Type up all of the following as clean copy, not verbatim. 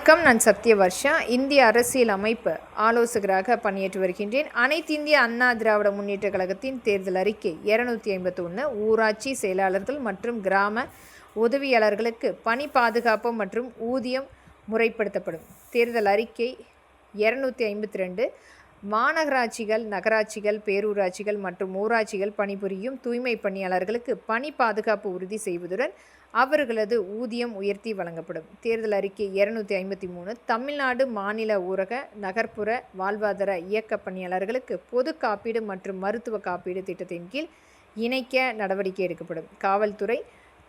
வணக்கம். நான் சத்யவர்ஷா. இந்திய அரசியல் அமைப்பு ஆலோசகராக பணியாற்றி வருகின்றேன். அனைத்திந்திய அண்ணா திராவிட முன்னேற்றக் கழகத்தின் தேர்தல் அறிக்கை 251 ஊராட்சி செயலாளர்கள் மற்றும் கிராம உதவியாளர்களுக்கு பணி பாதுகாப்பு மற்றும் ஊதியம் முறைப்படுத்தப்படும். தேர்தல் அறிக்கை 252 மாநகராட்சிகள், நகராட்சிகள், பேரூராட்சிகள் மற்றும் ஊராட்சிகள் பணிபுரியும் தூய்மை பணியாளர்களுக்கு பணி பாதுகாப்பு உறுதி செய்வதுடன் அவர்களது ஊதியம் உயர்த்தி வழங்கப்படும். தேர்தல் அறிக்கை 253 தமிழ்நாடு மாநில ஊரக நகர்ப்புற வாழ்வாதார இயக்க பணியாளர்களுக்கு பொது காப்பீடு மற்றும் மருத்துவ காப்பீடு திட்டத்தின் கீழ் இணைக்க நடவடிக்கை எடுக்கப்படும். காவல்துறை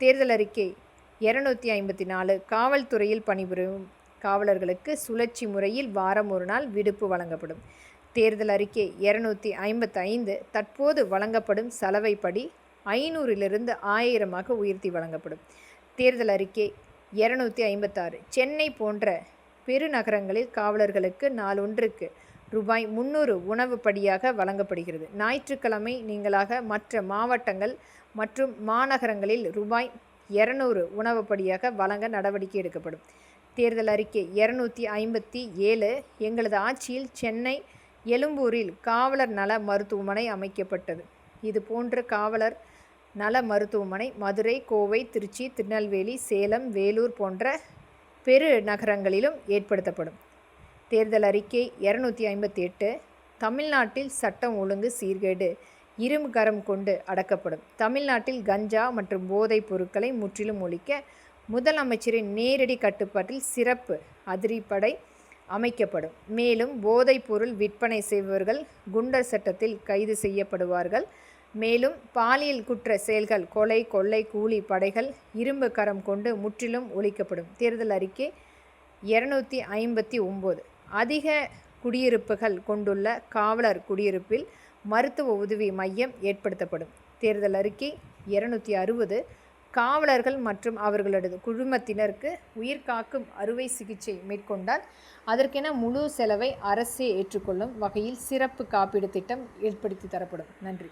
தேர்தல் அறிக்கை 254 காவல்துறையில் பணிபுரியும் காவலர்களுக்கு சுழற்சி முறையில் வாரம் ஒரு நாள் விடுப்பு வழங்கப்படும். தேர்தல் அறிக்கை 255 தற்போது வழங்கப்படும் சலவைப்படி 500லிருந்து 1000 உயர்த்தி வழங்கப்படும். தேர்தல் அறிக்கை 256 சென்னை போன்ற பெருநகரங்களில் காவலர்களுக்கு நாளொன்றுக்கு ரூபாய் 300 உணவு படியாக வழங்கப்படுகிறது. ஞாயிற்றுக்கிழமை நீங்களாக மற்ற மாவட்டங்கள் மற்றும் மாநகரங்களில் ரூபாய் 200 உணவு படியாக வழங்க நடவடிக்கை எடுக்கப்படும். தேர்தல் அறிக்கை 257 எங்களது ஆட்சியில் சென்னை எழும்பூரில் காவலர் நல மருத்துவமனை அமைக்கப்பட்டது. இதுபோன்ற காவலர் நல மருத்துவமனை மதுரை, கோவை, திருச்சி, திருநெல்வேலி, சேலம், வேலூர் போன்ற பெரு நகரங்களிலும் ஏற்படுத்தப்படும். தேர்தல் அறிக்கை 258 தமிழ்நாட்டில் சட்டம் ஒழுங்கு சீர்கேடு இரும்பு கரம் கொண்டு அடக்கப்படும். தமிழ்நாட்டில் கஞ்சா மற்றும் போதைப் பொருட்களை முற்றிலும் ஒழிக்க முதலமைச்சரின் நேரடி கட்டுப்பாட்டில் சிறப்பு அதிரடிப்படை அமைக்கப்படும். மேலும் போதைப் பொருள் விற்பனை செய்பவர்கள் குண்டர் சட்டத்தில் கைது செய்யப்படுவார்கள். மேலும் பாலியல் குற்ற செயல்கள், கொலை, கொள்ளை, கூலி படைகள் இரும்பு கரம் கொண்டு முற்றிலும் ஒழிக்கப்படும். தேர்தல் அறிக்கை 259 அதிக குடியிருப்புகள் கொண்டுள்ள காவலர் குடியிருப்பில் மருத்துவ உதவி மையம் ஏற்படுத்தப்படும். தேர்தல் அறிக்கை 260 காவலர்கள் மற்றும் அவர்களது குழுமத்தினருக்கு உயிர்காக்கும் அறுவை சிகிச்சை மேற்கொண்டால் அதற்கென முழு செலவை அரசே ஏற்றுக்கொள்ளும் வகையில் சிறப்பு காப்பீடு திட்டம் ஏற்படுத்தி தரப்படும். நன்றி.